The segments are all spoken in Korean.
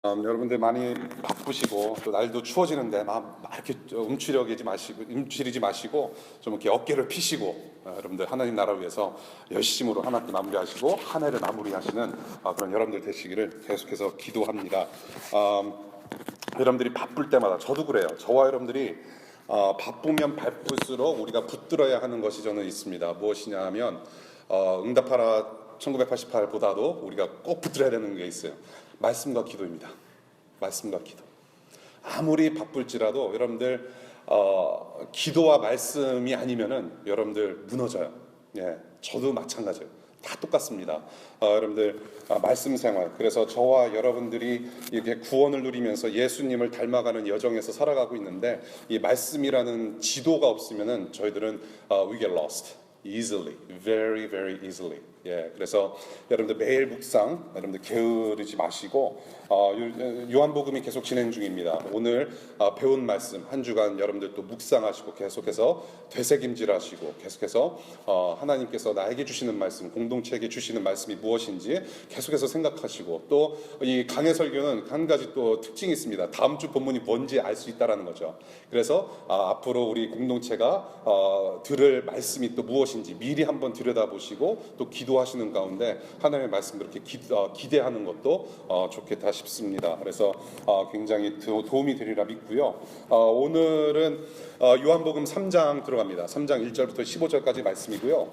여러분들 많이 바쁘시고 또 날도 추워지는데 막 이렇게 움츠리지 마시고 좀 이렇게 어깨를 피시고 여러분들 하나님 나라 위해서 열심으로 한 학기 마무리하시고 한 해를 마무리하시는 그런 여러분들 되시기를 계속해서 기도합니다. 여러분들이 바쁠 때마다 저도 그래요. 저와 여러분들이 바쁘면 바쁠수록 우리가 붙들어야 하는 것이 저는 있습니다. 무엇이냐 하면 응답하라 1988보다도 우리가 꼭 붙들어야 되는 게 있어요. 말씀과 기도입니다. 말씀과 기도. 아무리 바쁠지라도 여러분들 기도와 말씀이 아니면은 여러분들 무너져요. 예, 저도 마찬가지예요. 다 똑같습니다. 여러분들 말씀 생활. 그래서 저와 여러분들이 이렇게 구원을 누리면서 예수님을 닮아가는 여정에서 살아가고 있는데 이 말씀이라는 지도가 없으면은 저희들은 we get lost easily, very, very easily. 예, 그래서 여러분들 매일 묵상, 여러분들 게으르지 마시고 요한복음이 계속 진행 중입니다. 오늘 배운 말씀 한 주간 여러분들 또 묵상하시고 계속해서 되새김질하시고 계속해서 하나님께서 나에게 주시는 말씀, 공동체에게 주시는 말씀이 무엇인지 계속해서 생각하시고 또 이 강해 설교는 한 가지 또 특징이 있습니다. 다음 주 본문이 뭔지 알 수 있다라는 거죠. 그래서 앞으로 우리 공동체가 들을 말씀이 또 무엇인지 미리 한번 들여다보시고 또 기도하시는 가운데 하나님의 말씀을 이렇게 기대하는 것도 좋겠다 싶습니다. 그래서 굉장히 도움이 되리라 믿고요. 오늘은 요한복음 3장 들어갑니다. 3장 1절부터 15절까지 말씀이고요.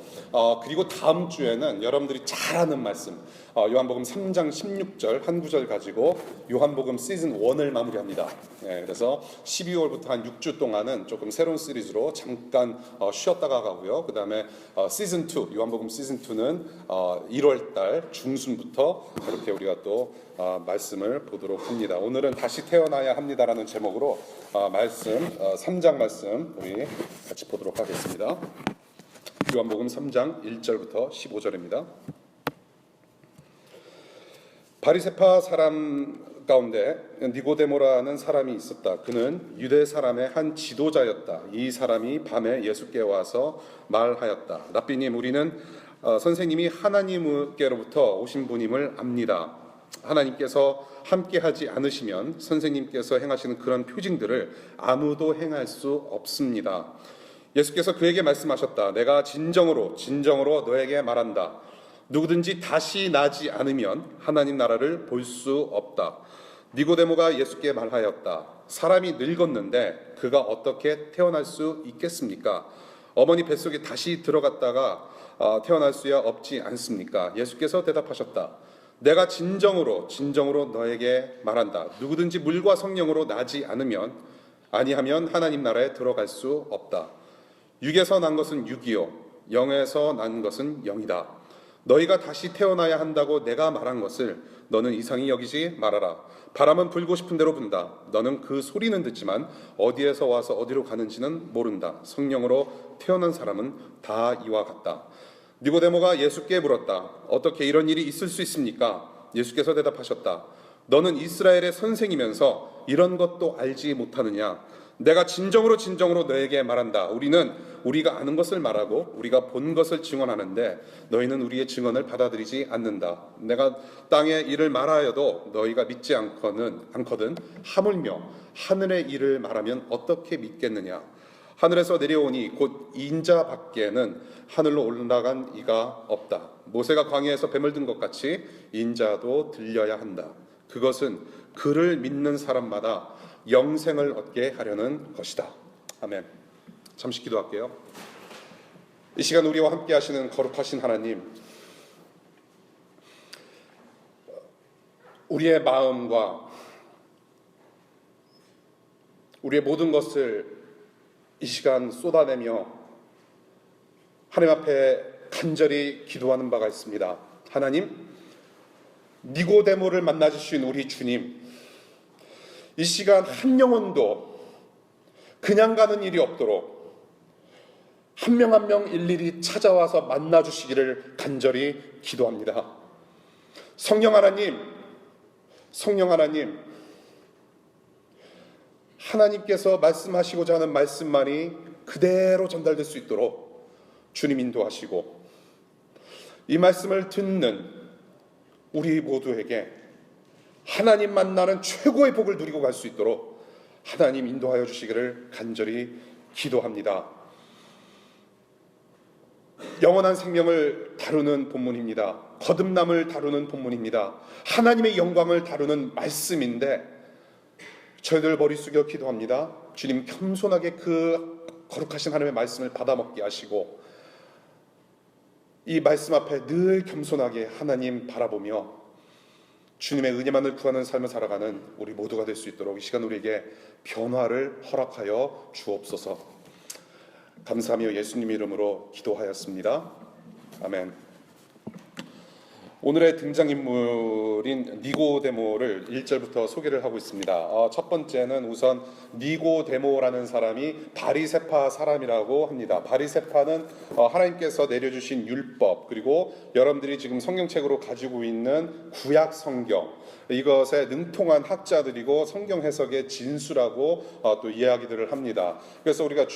그리고 다음 주에는 여러분들이 잘 아는 말씀 요한복음 3장 16절 한 구절 가지고 요한복음 시즌 1을 마무리합니다. 네, 그래서 12월부터 한 6주 동안은 조금 새로운 시리즈로 잠깐 쉬었다가 가고요. 그 다음에 시즌 2 요한복음 시즌 2는 1월달 중순부터 이렇게 우리가 또 말씀을 보도록 합니다. 오늘은 다시 태어나야 합니다라는 제목으로 말씀 3장 말씀 우리 같이 보도록 하겠습니다. 요한복음 3장 1절부터 15절입니다. 바리새파 사람 가운데 니고데모라는 사람이 있었다. 그는 유대 사람의 한 지도자였다. 이 사람이 밤에 예수께 와서 말하였다. 랍비님, 우리는 선생님이 하나님께로부터 오신 분임을 압니다. 하나님께서 함께하지 않으시면 선생님께서 행하시는 그런 표징들을 아무도 행할 수 없습니다. 예수께서 그에게 말씀하셨다. 내가 진정으로 너에게 말한다. 누구든지 다시 나지 않으면 하나님 나라를 볼 수 없다. 니고데모가 예수께 말하였다. 사람이 늙었는데 그가 어떻게 태어날 수 있겠습니까? 어머니 뱃속에 다시 들어갔다가 태어날 수야 없지 않습니까? 예수께서 대답하셨다. 내가 진정으로 너에게 말한다. 누구든지 물과 성령으로 나지 아니하면 하나님 나라에 들어갈 수 없다. 육에서 난 것은 육이요 영에서 난 것은 영이다. 너희가 다시 태어나야 한다고 내가 말한 것을 너는 이상히 여기지 말아라. 바람은 불고 싶은 대로 분다. 너는 그 소리는 듣지만 어디에서 와서 어디로 가는지는 모른다. 성령으로 태어난 사람은 다 이와 같다. 니고데모가 예수께 물었다. 어떻게 이런 일이 있을 수 있습니까? 예수께서 대답하셨다. 너는 이스라엘의 선생이면서 이런 것도 알지 못하느냐? 내가 진정으로 너에게 말한다. 우리가 아는 것을 말하고 우리가 본 것을 증언하는데 너희는 우리의 증언을 받아들이지 않는다. 내가 땅의 일을 말하여도 너희가 믿지 않거든 하물며 하늘의 일을 말하면 어떻게 믿겠느냐? 하늘에서 내려오니 곧 인자 밖에는 하늘로 올라간 이가 없다. 모세가 광야에서 뱀을 든 것 같이 인자도 들려야 한다. 그것은 그를 믿는 사람마다 영생을 얻게 하려는 것이다. 아멘. 잠시 기도할게요. 이 시간 우리와 함께 하시는 거룩하신 하나님, 우리의 마음과 우리의 모든 것을 이 시간 쏟아내며 하나님 앞에 간절히 기도하는 바가 있습니다. 하나님, 니고데모를 만나 주신 우리 주님, 이 시간 한 영혼도 그냥 가는 일이 없도록 한 명 한 명 일일이 찾아와서 만나 주시기를 간절히 기도합니다. 성령 하나님, 하나님께서 말씀하시고자 하는 말씀만이 그대로 전달될 수 있도록 주님 인도하시고 이 말씀을 듣는 우리 모두에게 하나님 만나는 최고의 복을 누리고 갈 수 있도록 하나님 인도하여 주시기를 간절히 기도합니다. 영원한 생명을 다루는 본문입니다. 거듭남을 다루는 본문입니다. 하나님의 영광을 다루는 말씀인데 저희들 머리 숙여 기도합니다. 주님, 겸손하게 그 거룩하신 하나님의 말씀을 받아먹게 하시고 이 말씀 앞에 늘 겸손하게 하나님 바라보며 주님의 은혜만을 구하는 삶을 살아가는 우리 모두가 될 수 있도록 이 시간 우리에게 변화를 허락하여 주옵소서. 감사하며 예수님 이름으로 기도하였습니다. 아멘. 오늘의 등장인물인 니고데모를 1절부터 소개를 하고 있습니다. 첫 번째는 우선 니고데모라는 사람이 바리새파 사람이라고 합니다. 바리새파는 하나님께서 내려주신 율법, 그리고 여러분들이 지금 성경책으로 가지고 있는 구약 성경, 이것에 능통한 학자들이고 성경 해석의 진수라고 또 이야기들을 합니다. 그래서 우리가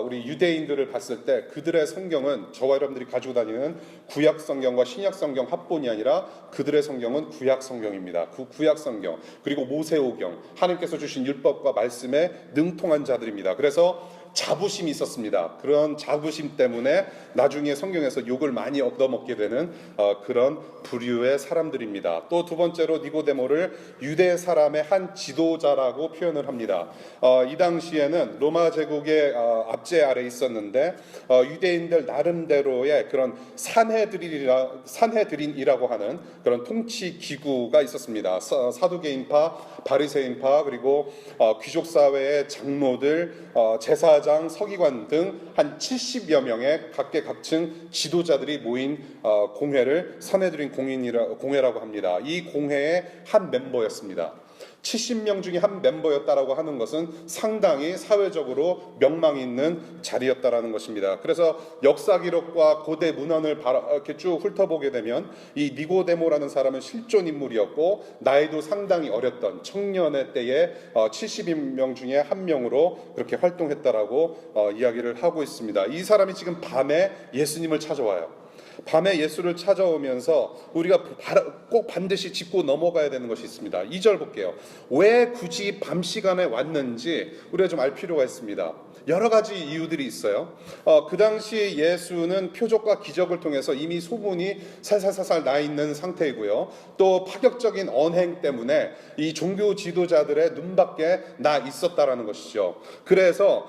우리 유대인들을 봤을 때 그들의 성경은 저와 여러분들이 가지고 다니는 구약 성경과 신약 성경 합본이 아니라 그들의 성경은 구약 성경입니다. 그 구약 성경, 그리고 모세오경, 하나님께서 주신 율법과 말씀에 능통한 자들입니다. 그래서 자부심이 있었습니다. 그런 자부심 때문에 나중에 성경에서 욕을 많이 얻어먹게 되는 그런 부류의 사람들입니다. 또 두 번째로 니고데모를 유대 사람의 한 지도자라고 표현을 합니다. 이 당시에는 로마 제국의 압제 아래 있었는데 유대인들 나름대로의 그런 산헤드린이라고 하는 그런 통치 기구가 있었습니다. 사두개인파, 바리새인파, 그리고 귀족 사회의 장로들, 제사장, 서기관 등 한 70여 명의 각계각층 지도자들이 모인 공회를 산헤드린 공회라고 합니다. 이 공회의 한 멤버였습니다. 70명 중에 한 멤버였다라고 하는 것은 상당히 사회적으로 명망이 있는 자리였다라는 것입니다. 그래서 역사 기록과 고대 문헌을 이렇게 쭉 훑어보게 되면 이 니고데모라는 사람은 실존 인물이었고 나이도 상당히 어렸던 청년의 때에 70명 중에 한 명으로 그렇게 활동했다라고 이야기를 하고 있습니다. 이 사람이 지금 밤에 예수님을 찾아와요. 밤에 예수를 찾아오면서 우리가 꼭 반드시 짚고 넘어가야 되는 것이 있습니다. 2절 볼게요. 왜 굳이 밤 시간에 왔는지 우리가 좀 알 필요가 있습니다. 여러 가지 이유들이 있어요. 그 당시 예수는 표적과 기적을 통해서 이미 소문이 살살살살 나 있는 상태이고요. 또 파격적인 언행 때문에 이 종교 지도자들의 눈밖에 나 있었다라는 것이죠. 그래서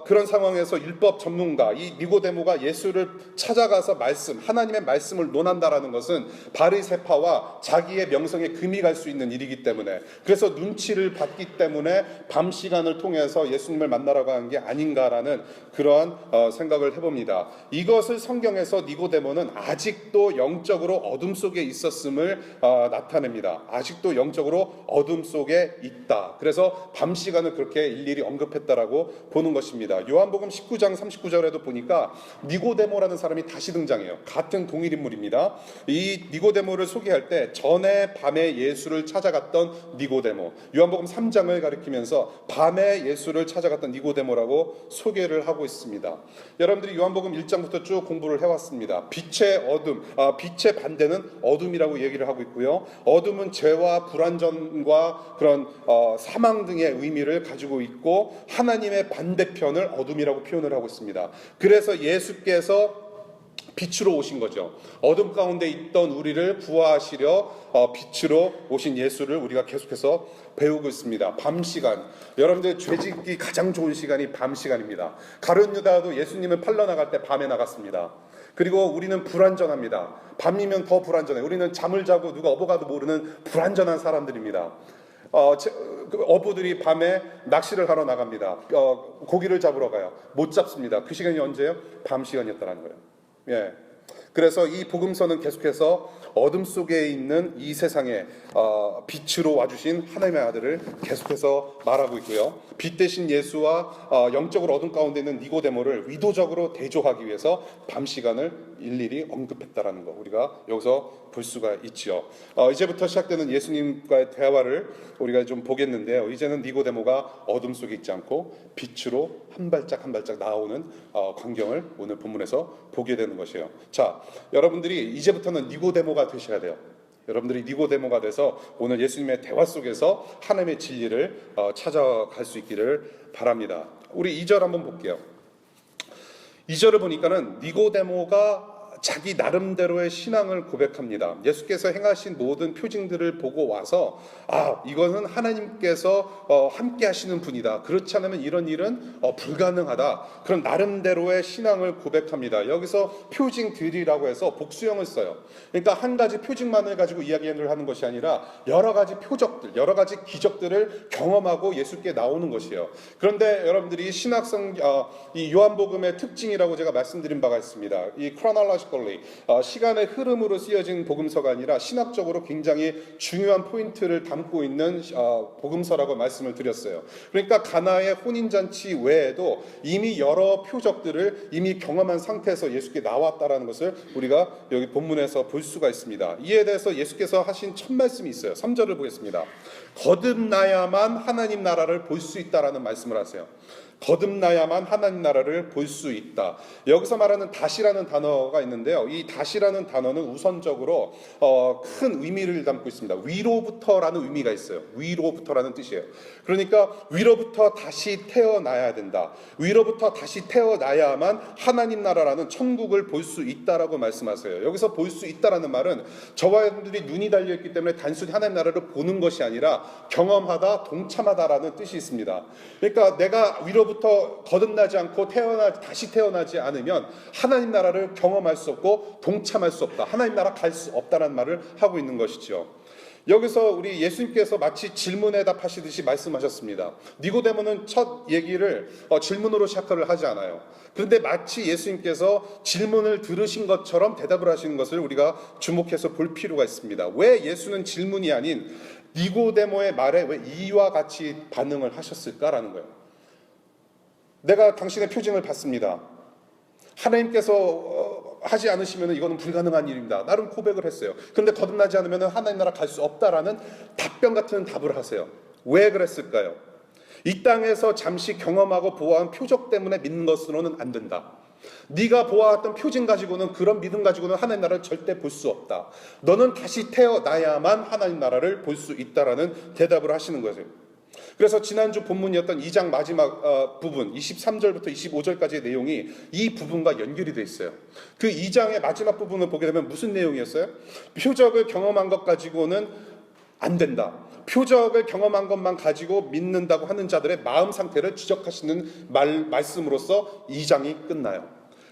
그런 상황에서 율법 전문가 이 니고데모가 예수를 찾아가서 하나님의 말씀을 논한다라는 것은 바리새파와 자기의 명성에 금이 갈 수 있는 일이기 때문에, 그래서 눈치를 봤기 때문에 밤 시간을 통해서 예수님을 만나라고 한 게 아닌가라는 그러한 생각을 해봅니다. 이것을 성경에서 니고데모는 아직도 영적으로 어둠 속에 있었음을 나타냅니다. 아직도 영적으로 어둠 속에 있다. 그래서 밤 시간을 그렇게 일일이 언급했다라고 보는 것입니다. 요한복음 19장 39절에도 보니까 니고데모라는 사람이 다시 등장해요. 같은 동일 인물입니다. 이 니고데모를 소개할 때 전에 밤에 예수를 찾아갔던 니고데모, 요한복음 3장을 가리키면서 밤에 예수를 찾아갔던 니고데모라고 소개를 하고 있습니다. 여러분들이 요한복음 1장부터 쭉 공부를 해왔습니다. 빛의 어둠, 빛의 반대는 어둠이라고 얘기를 하고 있고요. 어둠은 죄와 불완전과 그런 사망 등의 의미를 가지고 있고, 하나님의 반대편을 어둠이라고 표현을 하고 있습니다. 그래서 예수께서 빛으로 오신 거죠. 어둠 가운데 있던 우리를 구하시려 빛으로 오신 예수를 우리가 계속해서 배우고 있습니다. 밤 시간, 여러분들 죄짓기 가장 좋은 시간이 밤 시간입니다. 가룟 유다도 예수님을 팔러 나갈 때 밤에 나갔습니다. 그리고 우리는 불완전합니다. 밤이면 더 불완전해. 우리는 잠을 자고 누가 업어가도 모르는 불완전한 사람들입니다. 어부들이 밤에 낚시를 하러 나갑니다. 고기를 잡으러 가요. 못 잡습니다. 그 시간이 언제예요? 밤 시간이었다는 거예요. 예. 그래서 이 복음서는 계속해서 어둠 속에 있는 이 세상에 빛으로 와주신 하나님의 아들을 계속해서 말하고 있고요. 빛 대신 예수와 영적으로 어둠 가운데 있는 니고데모를 의도적으로 대조하기 위해서 밤 시간을 일일이 언급했다라는 거 우리가 여기서 볼 수가 있죠. 이제부터 시작되는 예수님과의 대화를 우리가 좀 보겠는데요. 이제는 니고데모가 어둠 속에 있지 않고 빛으로 한 발짝 한 발짝 나오는 광경을 오늘 본문에서 보게 되는 것이에요. 자, 여러분들이 이제부터는 니고데모가 되셔야 돼요. 여러분들이 니고데모가 돼서 오늘 예수님의 대화 속에서 하나님의 진리를 찾아갈 수 있기를 바랍니다. 우리 2절 한번 볼게요. 2절을 보니까는 니고데모가 자기 나름대로의 신앙을 고백합니다. 예수께서 행하신 모든 표징들을 보고 와서 이거는 하나님께서 함께 하시는 분이다. 그렇지 않으면 이런 일은 불가능하다. 그런 나름대로의 신앙을 고백합니다. 여기서 표징들이라고 해서 복수형을 써요. 그러니까 한 가지 표징만을 가지고 이야기를 하는 것이 아니라 여러 가지 표적들, 여러 가지 기적들을 경험하고 예수께 나오는 것이에요. 그런데 여러분들이 신학성 이 요한복음의 특징이라고 제가 말씀드린 바가 있습니다. 이 chronological 시간의 흐름으로 쓰여진 복음서가 아니라 신학적으로 굉장히 중요한 포인트를 담고 있는 복음서라고 말씀을 드렸어요. 그러니까 가나의 혼인잔치 외에도 이미 여러 표적들을 이미 경험한 상태에서 예수께 나왔다라는 것을 우리가 여기 본문에서 볼 수가 있습니다. 이에 대해서 예수께서 하신 첫 말씀이 있어요. 3절을 보겠습니다. 거듭나야만 하나님 나라를 볼 수 있다라는 말씀을 하세요. 거듭나야만 하나님 나라를 볼 수 있다. 여기서 말하는 다시라는 단어가 있는데요. 이 다시라는 단어는 우선적으로 큰 의미를 담고 있습니다. 위로부터라는 의미가 있어요. 위로부터라는 뜻이에요. 그러니까 위로부터 다시 태어나야 된다. 위로부터 다시 태어나야만 하나님 나라라는 천국을 볼 수 있다라고 말씀하세요. 여기서 볼 수 있다라는 말은 저와 여러분들이 눈이 달려있기 때문에 단순히 하나님 나라를 보는 것이 아니라 경험하다, 동참하다라는 뜻이 있습니다. 그러니까 내가 위로부터 거듭나지 않고 다시 태어나지 않으면 하나님 나라를 경험할 수 없고 동참할 수 없다. 하나님 나라 갈 수 없다는 말을 하고 있는 것이죠. 여기서 우리 예수님께서 마치 질문에 답하시듯이 말씀하셨습니다. 니고데모는 첫 얘기를 질문으로 시작을 하지 않아요. 그런데 마치 예수님께서 질문을 들으신 것처럼 대답을 하시는 것을 우리가 주목해서 볼 필요가 있습니다. 왜 예수는 질문이 아닌 니고데모의 말에 왜 이와 같이 반응을 하셨을까라는 거예요. 내가 당신의 표징을 받습니다. 하나님께서 하지 않으시면 이거는 불가능한 일입니다. 나름 고백을 했어요. 그런데 거듭나지 않으면 하나님 나라 갈 수 없다라는 답변 같은 답을 하세요. 왜 그랬을까요? 이 땅에서 잠시 경험하고 보아한 표적 때문에 믿는 것으로는 안 된다. 네가 보아왔던 표징 가지고는, 그런 믿음 가지고는 하나님 나라를 절대 볼 수 없다. 너는 다시 태어나야만 하나님 나라를 볼 수 있다라는 대답을 하시는 거죠. 그래서 지난주 본문이었던 2장 마지막 부분 23절부터 25절까지의 내용이 이 부분과 연결이 되어 있어요. 그 2장의 마지막 부분을 보게 되면 무슨 내용이었어요? 표적을 경험한 것 가지고는 안 된다. 표적을 경험한 것만 가지고 믿는다고 하는 자들의 마음 상태를 지적하시는 말씀으로서 2장이 끝나요.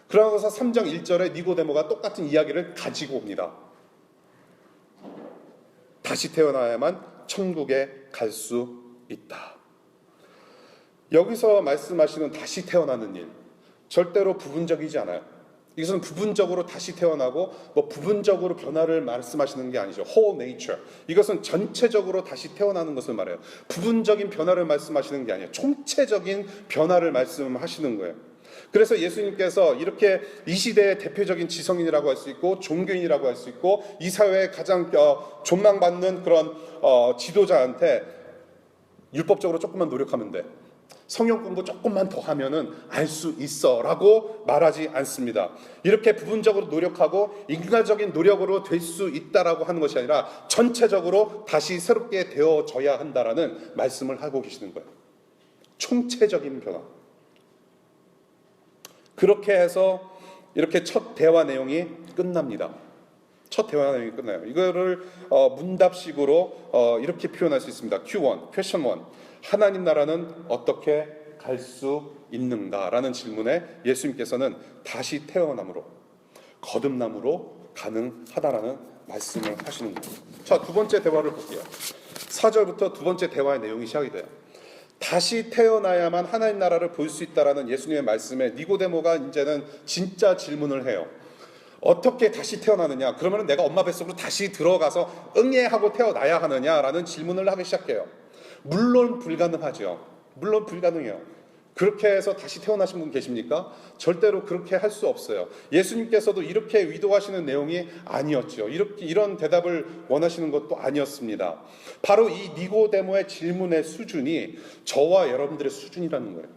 그러고서 3장 1절에 니고데모가 똑같은 이야기를 가지고 옵니다. 다시 태어나야만 천국에 갈 수 있다. 여기서 말씀하시는 다시 태어나는 일, 절대로 부분적이지 않아요. 이것은 부분적으로 다시 태어나고 부분적으로 변화를 말씀하시는 게 아니죠. whole nature. 이것은 전체적으로 다시 태어나는 것을 말해요. 부분적인 변화를 말씀하시는 게 아니에요. 총체적인 변화를 말씀하시는 거예요. 그래서 예수님께서 이렇게 이 시대의 대표적인 지성인이라고 할 수 있고 종교인이라고 할 수 있고 이 사회에 가장 존망받는 그런 지도자한테 율법적으로 조금만 노력하면 돼, 성경 공부 조금만 더 하면은 알 수 있어 라고 말하지 않습니다. 이렇게 부분적으로 노력하고 인간적인 노력으로 될 수 있다라고 하는 것이 아니라 전체적으로 다시 새롭게 되어져야 한다라는 말씀을 하고 계시는 거예요. 총체적인 변화. 그렇게 해서 이렇게 첫 대화 내용이 끝납니다. 첫 대화 내용이 끝나요. 이거를 문답식으로 이렇게 표현할 수 있습니다. Q1, Question 1. 하나님 나라는 어떻게 갈 수 있는가라는 질문에 예수님께서는 다시 태어남으로, 거듭남으로 가능하다라는 말씀을 하시는 거예요. 자, 두 번째 대화를 볼게요. 4절부터 두 번째 대화의 내용이 시작이 돼요. 다시 태어나야만 하나님 나라를 볼 수 있다라는 예수님의 말씀에 니고데모가 이제는 진짜 질문을 해요. 어떻게 다시 태어나느냐? 그러면 내가 엄마 뱃속으로 다시 들어가서 응애하고 태어나야 하느냐라는 질문을 하기 시작해요. 물론 불가능하죠. 물론 불가능해요. 그렇게 해서 다시 태어나신 분 계십니까? 절대로 그렇게 할 수 없어요. 예수님께서도 이렇게 위도하시는 내용이 아니었죠. 이런 대답을 원하시는 것도 아니었습니다. 바로 이 니고데모의 질문의 수준이 저와 여러분들의 수준이라는 거예요.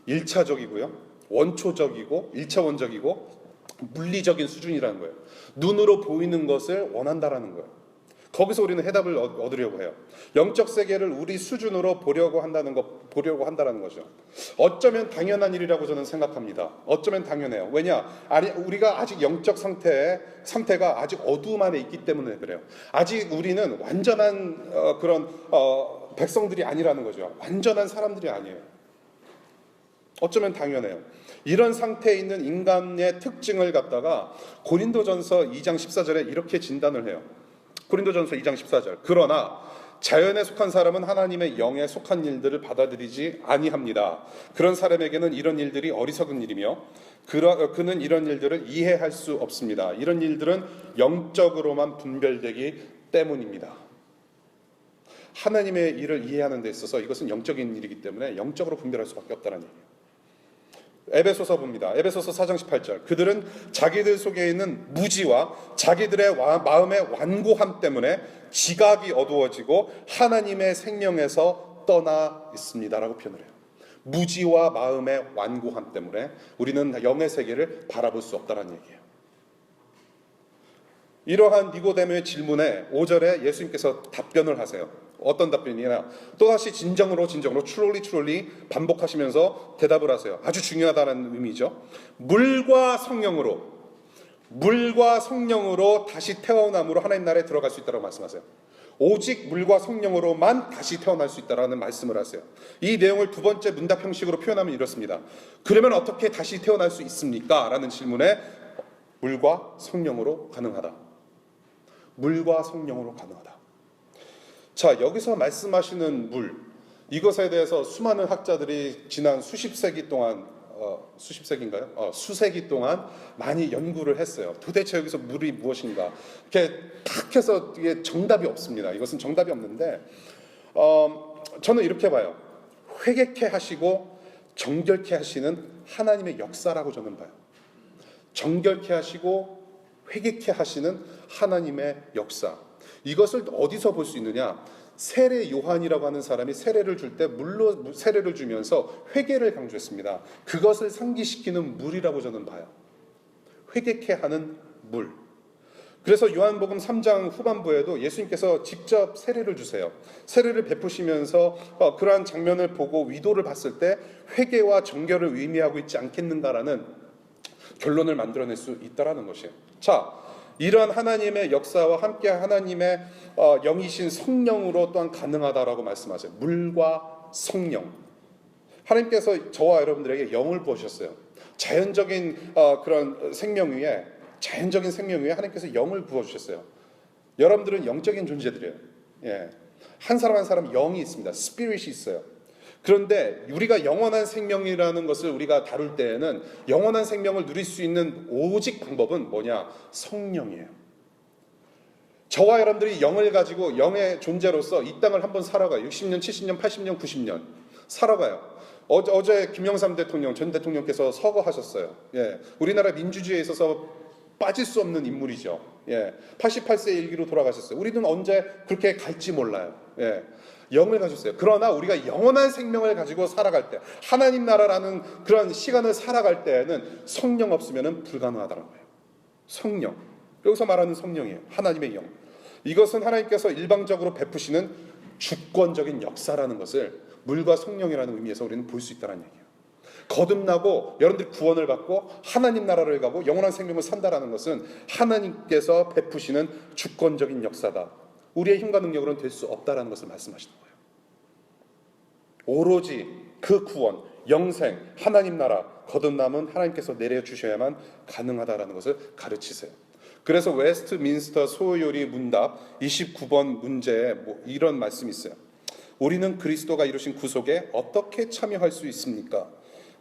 1차적이고요. 원초적이고 1차원적이고 물리적인 수준이라는 거예요. 눈으로 보이는 것을 원한다라는 거예요. 거기서 우리는 해답을 얻으려고 해요. 영적 세계를 우리 수준으로 보려고 한다는 거죠. 어쩌면 당연한 일이라고 저는 생각합니다. 어쩌면 당연해요. 왜냐? 우리가 아직 영적 상태가 아직 어두움 안에 있기 때문에 그래요. 아직 우리는 완전한 그런 백성들이 아니라는 거죠. 완전한 사람들이 아니에요. 어쩌면 당연해요. 이런 상태에 있는 인간의 특징을 갖다가 고린도전서 2장 14절에 이렇게 진단을 해요. 고린도전서 2장 14절. 그러나 자연에 속한 사람은 하나님의 영에 속한 일들을 받아들이지 아니합니다. 그런 사람에게는 이런 일들이 어리석은 일이며 그는 이런 일들을 이해할 수 없습니다. 이런 일들은 영적으로만 분별되기 때문입니다. 하나님의 일을 이해하는 데 있어서 이것은 영적인 일이기 때문에 영적으로 분별할 수밖에 없다는 얘기예요. 에베소서 봅니다. 에베소서 4장 18절. 그들은 자기들 속에 있는 무지와 자기들의 마음의 완고함 때문에 지각이 어두워지고 하나님의 생명에서 떠나 있습니다라고 표현을 해요. 무지와 마음의 완고함 때문에 우리는 영의 세계를 바라볼 수 없다는 얘기예요. 이러한 니고데모의 질문에 5절에 예수님께서 답변을 하세요. 어떤 답변이냐? 또다시 진정으로 truly 반복하시면서 대답을 하세요. 아주 중요하다는 의미죠. 물과 성령으로 다시 태어남으로 하나님 나라에 들어갈 수 있다고 말씀하세요. 오직 물과 성령으로만 다시 태어날 수 있다라는 말씀을 하세요. 이 내용을 두 번째 문답 형식으로 표현하면 이렇습니다. 그러면 어떻게 다시 태어날 수 있습니까? 라는 질문에 물과 성령으로 가능하다. 물과 성령으로 가능하다. 자, 여기서 말씀하시는 물, 이것에 대해서 수많은 학자들이 지난 수세기 동안 많이 연구를 했어요. 도대체 여기서 물이 무엇인가? 이렇게 딱 해서 이게 정답이 없습니다. 이것은 정답이 없는데, 저는 이렇게 봐요. 회개케 하시고 정결케 하시는 하나님의 역사라고 저는 봐요. 정결케 하시고 회개케 하시는 하나님의 역사. 이것을 어디서 볼 수 있느냐? 세례 요한이라고 하는 사람이 세례를 줄 때 물로 세례를 주면서 회개를 강조했습니다. 그것을 상기시키는 물이라고 저는 봐요. 회개케 하는 물. 그래서 요한복음 3장 후반부에도 예수님께서 직접 세례를 주세요. 세례를 베푸시면서 그러한 장면을 보고 위도를 봤을 때 회개와 정결을 의미하고 있지 않겠는가라는 결론을 만들어낼 수 있다라는 것이에요. 자, 이러한 하나님의 역사와 함께 하나님의 영이신 성령으로 또한 가능하다라고 말씀하세요. 물과 성령. 하나님께서 저와 여러분들에게 영을 부으셨어요. 자연적인 생명 위에 하나님께서 영을 부어주셨어요. 여러분들은 영적인 존재들이에요. 예. 한 사람 한 사람 영이 있습니다. 스피릿이 있어요. 그런데 우리가 영원한 생명이라는 것을 우리가 다룰 때에는 영원한 생명을 누릴 수 있는 오직 방법은 뭐냐? 성령이에요. 저와 여러분들이 영을 가지고 영의 존재로서 이 땅을 한번 살아가요. 60년, 70년, 80년, 90년 살아가요. 어제 김영삼 대통령, 전 대통령께서 서거하셨어요. 예. 우리나라 민주주의에 있어서 빠질 수 없는 인물이죠. 예. 88세 일기로 돌아가셨어요. 우리는 언제 그렇게 갈지 몰라요. 예. 영을 가졌어요. 그러나 우리가 영원한 생명을 가지고 살아갈 때, 하나님 나라라는 그런 시간을 살아갈 때에는 성령 없으면 불가능하다는 거예요. 성령. 여기서 말하는 성령이에요. 하나님의 영. 이것은 하나님께서 일방적으로 베푸시는 주권적인 역사라는 것을 물과 성령이라는 의미에서 우리는 볼 수 있다는 얘기예요. 거듭나고 여러분들이 구원을 받고 하나님 나라를 가고 영원한 생명을 산다라는 것은 하나님께서 베푸시는 주권적인 역사다. 우리의 힘과 능력으로는 될 수 없다라는 것을 말씀하시는 거예요. 오로지 그 구원, 영생, 하나님 나라, 거듭남은 하나님께서 내려주셔야만 가능하다라는 것을 가르치세요. 그래서 웨스트민스터 소요리 문답 29번 문제에 이런 말씀이 있어요. 우리는 그리스도가 이루신 구속에 어떻게 참여할 수 있습니까?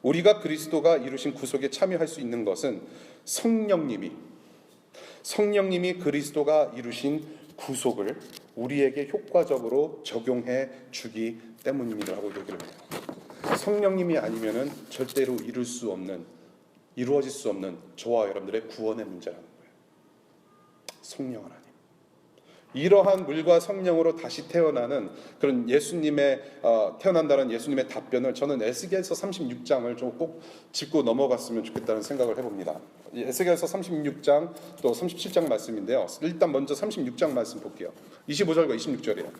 우리가 그리스도가 이루신 구속에 참여할 수 있는 것은 성령님이 그리스도가 이루신 구속을 우리에게 효과적으로 적용해 주기 때문입니다라고 얘기를 해요. 성령님이 아니면은 절대로 이루어질 수 없는 저와 여러분들의 구원의 문제라는 거예요. 성령 하나님. 이러한 물과 성령으로 다시 태어나는 그런 예수님의 태어난다는 예수님의 답변을 저는 에스겔서 36장을 좀 꼭 짚고 넘어갔으면 좋겠다는 생각을 해봅니다. 에스겔서 36장 또 37장 말씀인데요. 일단 먼저 36장 말씀 볼게요. 25절과 26절이에요.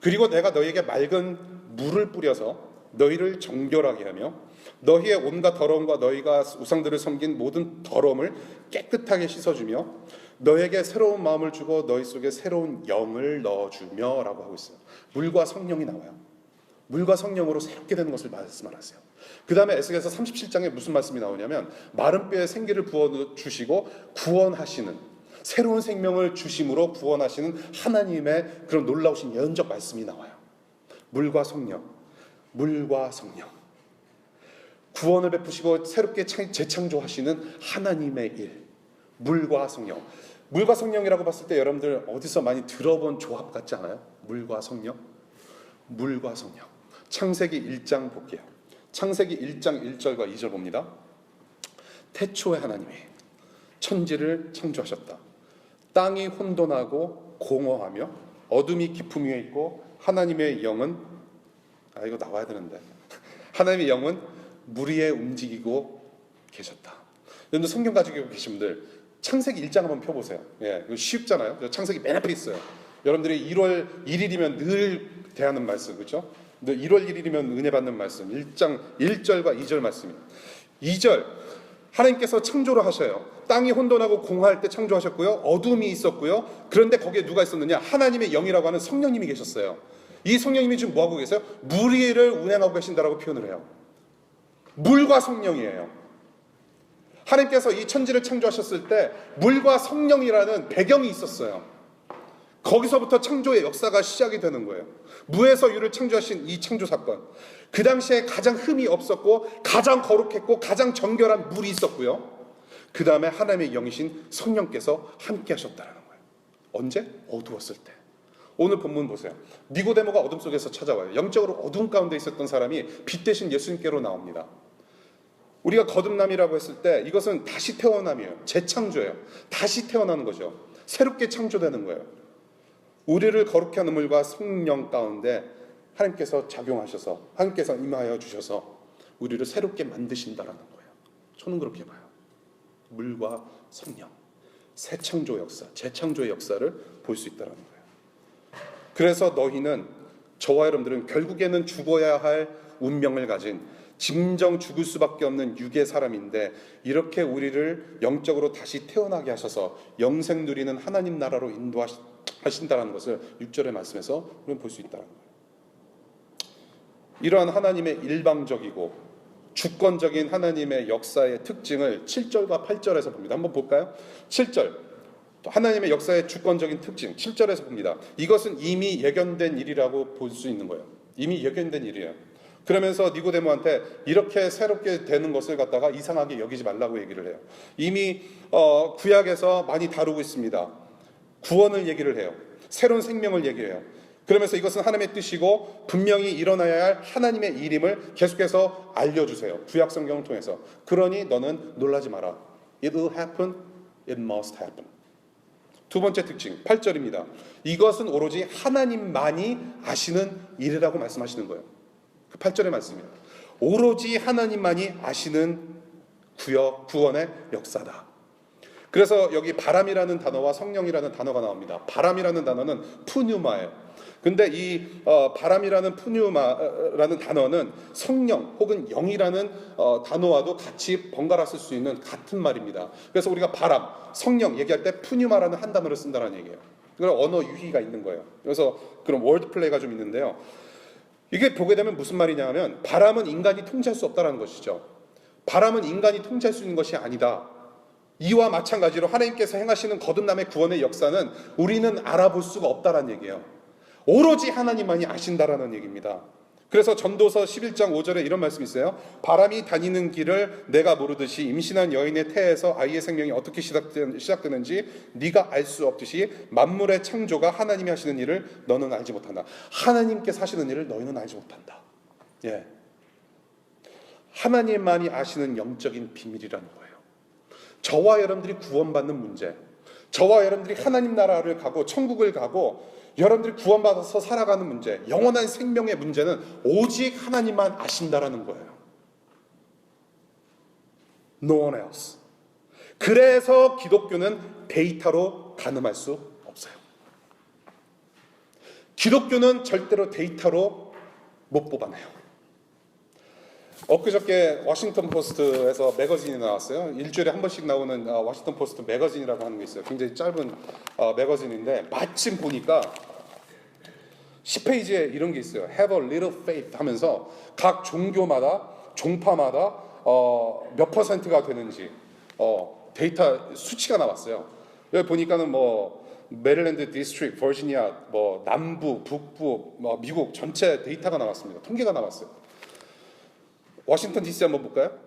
그리고 내가 너희에게 맑은 물을 뿌려서 너희를 정결하게 하며 너희의 온갖 더러움과 너희가 우상들을 섬긴 모든 더러움을 깨끗하게 씻어주며 너희에게 새로운 마음을 주고 너희 속에 새로운 영을 넣어주며 라고 하고 있어요. 물과 성령이 나와요. 물과 성령으로 새롭게 되는 것을 말씀하세요. 그 다음에 에스겔서 37장에 무슨 말씀이 나오냐면 마른 뼈에 생기를 부어주시고 구원하시는, 새로운 생명을 주심으로 구원하시는 하나님의 그런 놀라우신 예언적 말씀이 나와요. 물과 성령, 물과 성령, 구원을 베푸시고 새롭게 재창조하시는 하나님의 일, 물과 성령. 물과 성령이라고 봤을 때 여러분들 어디서 많이 들어본 조합 같지 않아요? 물과 성령, 물과 성령. 창세기 1장 볼게요. 창세기 1장 1절과 2절 봅니다. 태초에 하나님이 천지를 창조하셨다. 땅이 혼돈하고 공허하며 어둠이 깊음 위에 있고 하나님의 영은 이거 나와야 되는데 하나님의 영은 물 위에 움직이고 계셨다. 여러분들 성경 가지고 계신 분들 창세기 1장 한번 펴보세요. 예, 이거 쉽잖아요. 창세기 맨 앞에 있어요. 여러분들이 1월 1일이면 늘 대하는 말씀, 그렇죠? 1월 1일이면 은혜 받는 말씀, 1장 1절과 2절 말씀입니다. 2절, 하나님께서 창조를 하셔요. 땅이 혼돈하고 공허할 때 창조하셨고요. 어둠이 있었고요. 그런데 거기에 누가 있었느냐? 하나님의 영이라고 하는 성령님이 계셨어요. 이 성령님이 지금 뭐하고 계세요? 물 위를 운행하고 계신다라고 표현을 해요. 물과 성령이에요. 하나님께서 이 천지를 창조하셨을 때 물과 성령이라는 배경이 있었어요. 거기서부터 창조의 역사가 시작이 되는 거예요. 무에서 유를 창조하신 이 창조 사건. 그 당시에 가장 흠이 없었고 가장 거룩했고 가장 정결한 물이 있었고요. 그 다음에 하나님의 영이신 성령께서 함께 하셨다는 거예요. 언제? 어두웠을 때. 오늘 본문 보세요. 니고데모가 어둠 속에서 찾아와요. 영적으로 어둠 가운데 있었던 사람이 빛 대신 예수님께로 나옵니다. 우리가 거듭남이라고 했을 때 이것은 다시 태어남이에요. 재창조예요. 다시 태어나는 거죠. 새롭게 창조되는 거예요. 우리를 거룩게 하는 물과 성령 가운데 하나님께서 작용하셔서 하나님께서 임하여 주셔서 우리를 새롭게 만드신다라는 거예요. 저는 그렇게 봐요. 물과 성령, 새 창조 역사, 재창조의 역사를 볼 수 있다는 거예요. 그래서 너희는, 저와 여러분들은 결국에는 죽어야 할 운명을 가진 짐정 죽을 수밖에 없는 육의 사람인데 이렇게 우리를 영적으로 다시 태어나게 하셔서 영생 누리는 하나님 나라로 인도하신다는 것을 6절의 말씀에서 우리는 볼 수 있다는 거예요. 이러한 하나님의 일방적이고 주권적인 하나님의 역사의 특징을 7절과 8절에서 봅니다. 한번 볼까요? 7절, 하나님의 역사의 주권적인 특징 7절에서 봅니다. 이것은 이미 예견된 일이라고 볼 수 있는 거예요. 이미 예견된 일이에요. 그러면서 니고데모한테 이렇게 새롭게 되는 것을 갖다가 이상하게 여기지 말라고 얘기를 해요. 이미 구약에서 많이 다루고 있습니다. 구원을 얘기를 해요. 새로운 생명을 얘기해요. 그러면서 이것은 하나님의 뜻이고 분명히 일어나야 할 하나님의 일임을 계속해서 알려주세요. 구약 성경을 통해서. 그러니 너는 놀라지 마라. It will happen. It must happen. 두 번째 특징 8절입니다. 이것은 오로지 하나님만이 아시는 일이라고 말씀하시는 거예요. 그 8절의 말씀입니다. 오로지 하나님만이 아시는 구원의 역사다. 그래서 여기 바람이라는 단어와 성령이라는 단어가 나옵니다. 바람이라는 단어는 푸뉴마예요. 근데 이 바람이라는 푸뉴마라는 단어는 성령 혹은 영이라는 단어와도 같이 번갈아 쓸 수 있는 같은 말입니다. 그래서 우리가 바람, 성령 얘기할 때 푸뉴마라는 한 단어를 쓴다는 얘기예요. 그런 언어 유희가 있는 거예요. 그래서 그런 월드 플레이가 좀 있는데요. 이게 보게 되면 무슨 말이냐 하면 바람은 인간이 통제할 수 없다는 것이죠. 바람은 인간이 통제할 수 있는 것이 아니다. 이와 마찬가지로 하나님께서 행하시는 거듭남의 구원의 역사는 우리는 알아볼 수가 없다는 얘기예요. 오로지 하나님만이 아신다라는 얘기입니다. 그래서 전도서 11장 5절에 이런 말씀이 있어요. 바람이 다니는 길을 내가 모르듯이 임신한 여인의 태에서 아이의 생명이 어떻게 시작되는지 네가 알 수 없듯이 만물의 창조가 하나님이 하시는 일을 너는 알지 못한다. 하나님께서 하시는 일을 너희는 알지 못한다. 예. 하나님만이 아시는 영적인 비밀이라는 거예요. 저와 여러분들이 구원받는 문제, 저와 여러분들이 하나님 나라를 가고 천국을 가고 여러분들이 구원받아서 살아가는 문제, 영원한 생명의 문제는 오직 하나님만 아신다라는 거예요. No one else. 그래서 기독교는 데이터로 가늠할 수 없어요. 기독교는 절대로 데이터로 못 뽑아내요. 엊그저께 워싱턴 포스트에서 매거진이 나왔어요. 일주일에 한 번씩 나오는 워싱턴 포스트 매거진이라고 하는 게 있어요. 굉장히 짧은 매거진인데 마침 보니까 10페이지에 이런 게 있어요. Have a little faith 하면서 각 종교마다 종파마다 몇 퍼센트가 되는지 데이터 수치가 나왔어요. 여기 보니까는 뭐 메릴랜드 디스트릭트, 버지니아, 뭐 남부, 북부, 미국 전체 데이터가 나왔습니다. 통계가 나왔어요. 워싱턴 DC 한번 볼까요?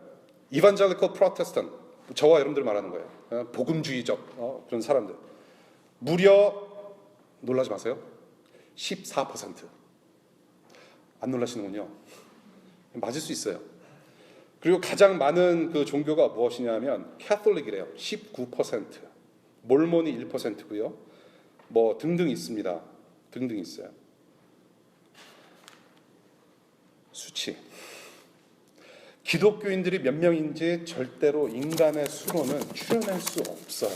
이반젤리컬 프로테스탄트, 저와 여러분들 말하는 거예요. 복음주의적 그런 사람들. 무려 놀라지 마세요. 14%. 안 놀라시는군요. 맞을 수 있어요. 그리고 가장 많은 그 종교가 무엇이냐면 캐톨릭이래요. 19%. 몰몬이 1%고요. 뭐 등등 있습니다. 등등 있어요. 수치. 기독교인들이 몇 명인지 절대로 인간의 수로는 추려낼 수 없어요.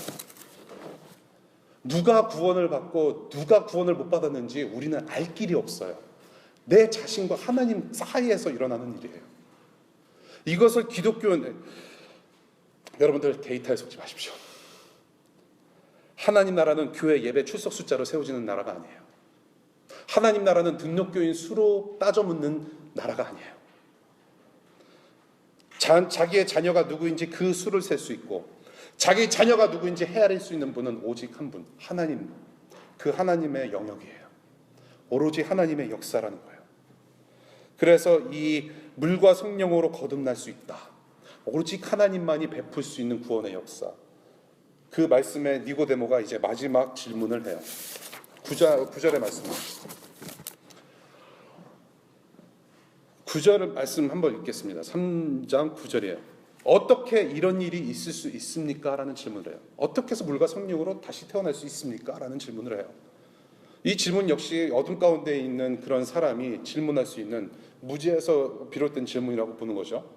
누가 구원을 받고 누가 구원을 못 받았는지 우리는 알 길이 없어요. 내 자신과 하나님 사이에서 일어나는 일이에요. 이것을 기독교는 여러분들 데이터에 속지 마십시오. 하나님 나라는 교회 예배 출석 숫자로 세워지는 나라가 아니에요. 하나님 나라는 등록교인 수로 따져 묻는 나라가 아니에요. 자기의 자녀가 누구인지 그 수를 셀 수 있고 자기 자녀가 누구인지 헤아릴 수 있는 분은 오직 한 분, 하나님. 그 하나님의 영역이에요. 오로지 하나님의 역사라는 거예요. 그래서 이 물과 성령으로 거듭날 수 있다. 오직 하나님만이 베풀 수 있는 구원의 역사. 그 말씀에 니고데모가 이제 마지막 질문을 해요. 9절의 말씀입니다. 9절 말씀 한번 읽겠습니다. 3장 9절이에요. 어떻게 이런 일이 있을 수 있습니까? 라는 질문을 해요. 어떻게 해서 물과 성령으로 다시 태어날 수 있습니까? 라는 질문을 해요. 이 질문 역시 어둠 가운데 있는 그런 사람이 질문할 수 있는 무지에서 비롯된 질문이라고 보는 거죠.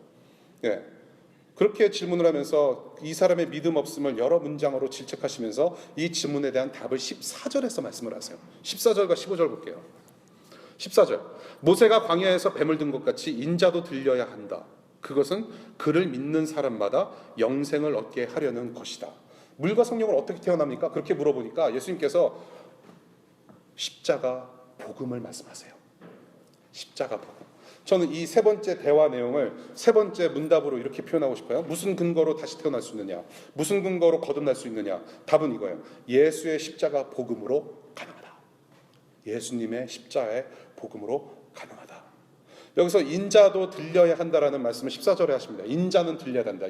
예. 그렇게 질문을 하면서 이 사람의 믿음 없음을 여러 문장으로 질책하시면서 이 질문에 대한 답을 14절에서 말씀을 하세요. 14절과 15절 볼게요. 14절. 모세가 광야에서 뱀을 든 것 같이 인자도 들려야 한다. 그것은 그를 믿는 사람마다 영생을 얻게 하려는 것이다. 물과 성령을 어떻게 태어납니까? 그렇게 물어보니까 예수님께서 십자가 복음을 말씀하세요. 십자가 복음. 저는 이 세 번째 대화 내용을 세 번째 문답으로 이렇게 표현하고 싶어요. 무슨 근거로 다시 태어날 수 있느냐? 무슨 근거로 거듭날 수 있느냐? 답은 이거예요. 예수의 십자가 복음으로 가능하다. 예수님의 십자가의 복음으로 가능하다. 여기서 인자도 들려야 한다라는 말씀을 14절에 하십니다. 인자는 들려야 한다.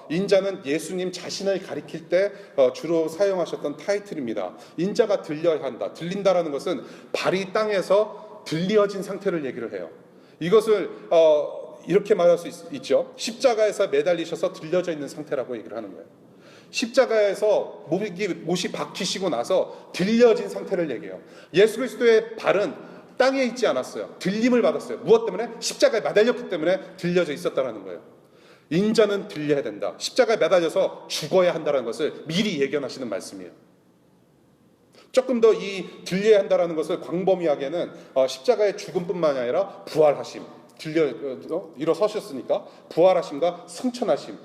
인자는 예수님 자신을 가리킬 때 주로 사용하셨던 타이틀입니다. 인자가 들려야 한다. 들린다라는 것은 발이 땅에서 들려진 상태를 얘기를 해요. 이것을 이렇게 말할 수 있죠. 십자가에서 매달리셔서 들려져 있는 상태라고 얘기를 하는 거예요. 십자가에서 못이 박히시고 나서 들려진 상태를 얘기해요. 예수 그리스도의 발은 땅에 있지 않았어요. 들림을 받았어요. 무엇 때문에? 십자가에 매달렸기 때문에 들려져 있었다는 거예요. 인자는 들려야 된다. 십자가에 매달려서 죽어야 한다는 것을 미리 예견하시는 말씀이에요. 조금 더 이 들려야 한다는 것을 광범위하게는 십자가의 죽음뿐만 아니라 부활하심, 일어서셨으니까 부활하심과 승천하심,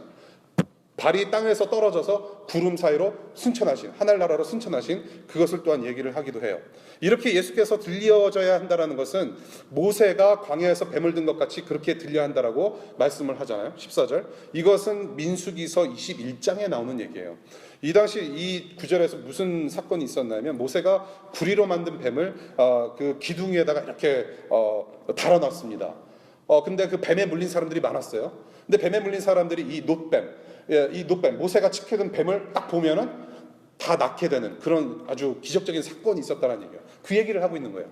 발이 땅에서 떨어져서 구름 사이로 승천하신, 하늘나라로 승천하신 그것을 또한 얘기를 하기도 해요. 이렇게 예수께서 들려져야 한다는 것은 모세가 광야에서 뱀을 든 것 같이 그렇게 들려야 한다라고 말씀을 하잖아요. 14절. 이것은 민수기서 21장에 나오는 얘기예요. 이 당시 이 구절에서 무슨 사건이 있었냐면 모세가 구리로 만든 뱀을 그 기둥에다가 이렇게 달아놨습니다. 근데 그 뱀에 물린 사람들이 많았어요. 근데 뱀에 물린 사람들이 이 노뱀, 모세가 지켜든 뱀을 딱 보면은 다 낳게 되는 그런 아주 기적적인 사건이 있었다는 얘기예요. 그 얘기를 하고 있는 거예요.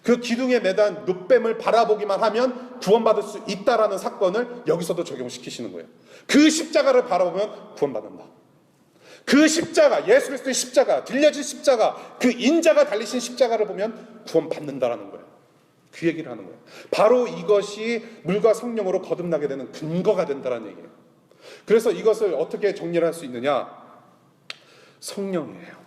그 기둥에 매단 노뱀을 바라보기만 하면 구원받을 수 있다라는 사건을 여기서도 적용시키시는 거예요. 그 십자가를 바라보면 구원받는다. 그 십자가, 예수 그리스도의 십자가, 들려진 십자가, 그 인자가 달리신 십자가를 보면 구원받는다라는 거예요. 그 얘기를 하는 거예요. 바로 이것이 물과 성령으로 거듭나게 되는 근거가 된다는 얘기예요. 그래서 이것을 어떻게 정리를 할 수 있느냐? 성령이에요.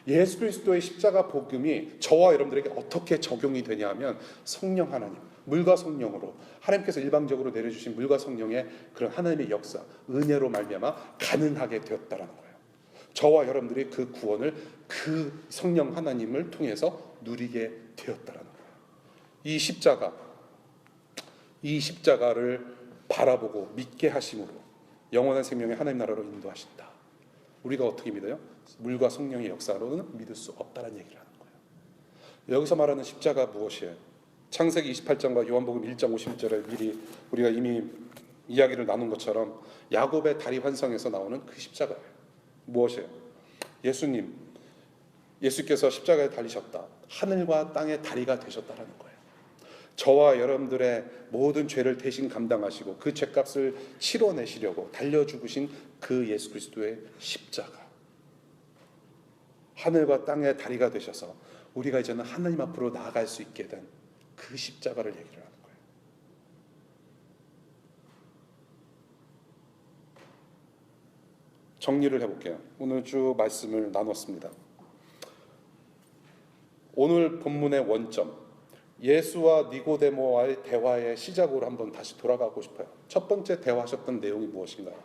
예수 그리스도의 십자가 복음이 저와 여러분들에게 어떻게 적용이 되냐 하면 성령 하나님, 물과 성령으로 하나님께서 일방적으로 내려주신 물과 성령의 그런 하나님의 역사, 은혜로 말미암아 가능하게 되었다라는 거예요. 저와 여러분들이 그 구원을 그 성령 하나님을 통해서 누리게 되었다라는 거예요. 이 십자가를 바라보고 믿게 하심으로 영원한 생명의 하나님 나라로 인도하신다. 우리가 어떻게 믿어요? 물과 성령의 역사로는 믿을 수 없다는 얘기를 하는 거예요. 여기서 말하는 십자가 무엇이에요? 창세기 28장과 요한복음 1장 51절에 미리 우리가 이미 이야기를 나눈 것처럼 야곱의 다리 환상에서 나오는 그 십자가예요. 무엇이에요? 예수께서 십자가에 달리셨다. 하늘과 땅의 다리가 되셨다는 거예요. 저와 여러분들의 모든 죄를 대신 감당하시고 그 죄값을 치러내시려고 달려 죽으신 그 예수 그리스도의 십자가, 하늘과 땅의 다리가 되셔서 우리가 이제는 하나님 앞으로 나아갈 수 있게 된 그 십자가를 얘기를 하는 거예요. 정리를 해볼게요. 오늘 쭉 말씀을 나눴습니다. 오늘 본문의 원점, 예수와 니고데모와의 대화의 시작으로 한번 다시 돌아가고 싶어요. 첫 번째 대화하셨던 내용이 무엇인가요?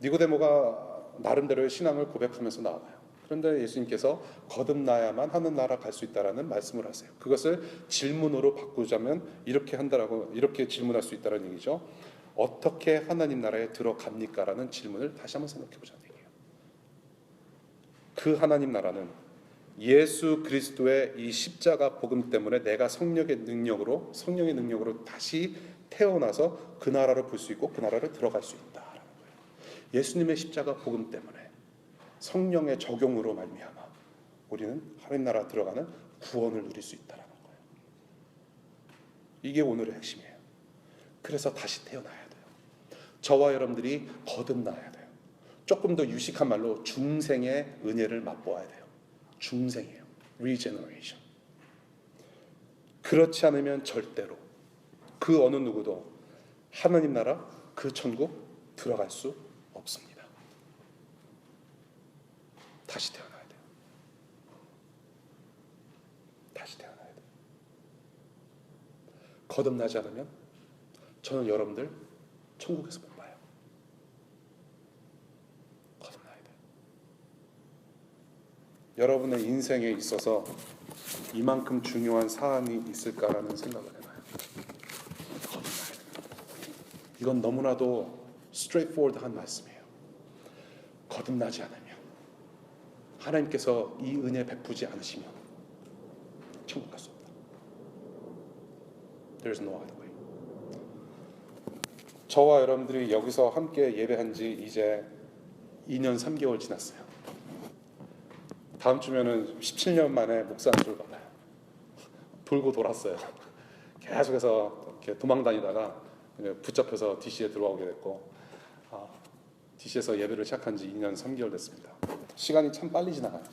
니고데모가 나름대로의 신앙을 고백하면서 나와요. 그런데 예수님께서 거듭나야만 하늘나라 갈 수 있다라는 말씀을 하세요. 그것을 질문으로 바꾸자면 이렇게 질문할 수 있다는 얘기죠. 어떻게 하나님 나라에 들어갑니까? 라는 질문을 다시 한번 생각해 보자는 얘기예요. 그 하나님 나라는 예수 그리스도의 이 십자가 복음 때문에 내가 성령의 능력으로 다시 태어나서 그 나라를 볼 수 있고 그 나라를 들어갈 수 있다라는 거예요. 예수님의 십자가 복음 때문에 성령의 적용으로 말미암아 우리는 하나님 나라 들어가는 구원을 누릴 수 있다라는 거예요. 이게 오늘의 핵심이에요. 그래서 다시 태어나야 돼요. 저와 여러분들이 거듭나야 돼요. 조금 더 유식한 말로 중생의 은혜를 맛보아야 돼요. 중생이에요. Regeneration. 그렇지 않으면 절대로 그 어느 누구도 하나님 나라, 그 천국 들어갈 수 없습니다. 다시 태어나야 돼요. 다시 태어나야 돼요. 거듭나지 않으면 저는 여러분들 천국에서 못 봐요. 거듭나야 돼요. 여러분의 인생에 있어서 이만큼 중요한 사안이 있을까라는 생각을 해봐요. 거듭나야 돼요. 이건 너무나도 straightforward한 말씀이에요. 거듭나지 않으면 하나님께서 이 은혜 베푸지 않으시면 천국 갈 수 없다. There's no other way. 저와 여러분들이 여기서 함께 예배한 지 이제 2년 3개월 지났어요. 다음 주면은 17년 만에 목사 안수를 받아요. 돌고 돌았어요. 계속해서 이렇게 도망 다니다가 붙잡혀서 DC에 들어오게 됐고, DC에서 예배를 시작한 지 2년 3개월 됐습니다. 시간이 참 빨리 지나가요.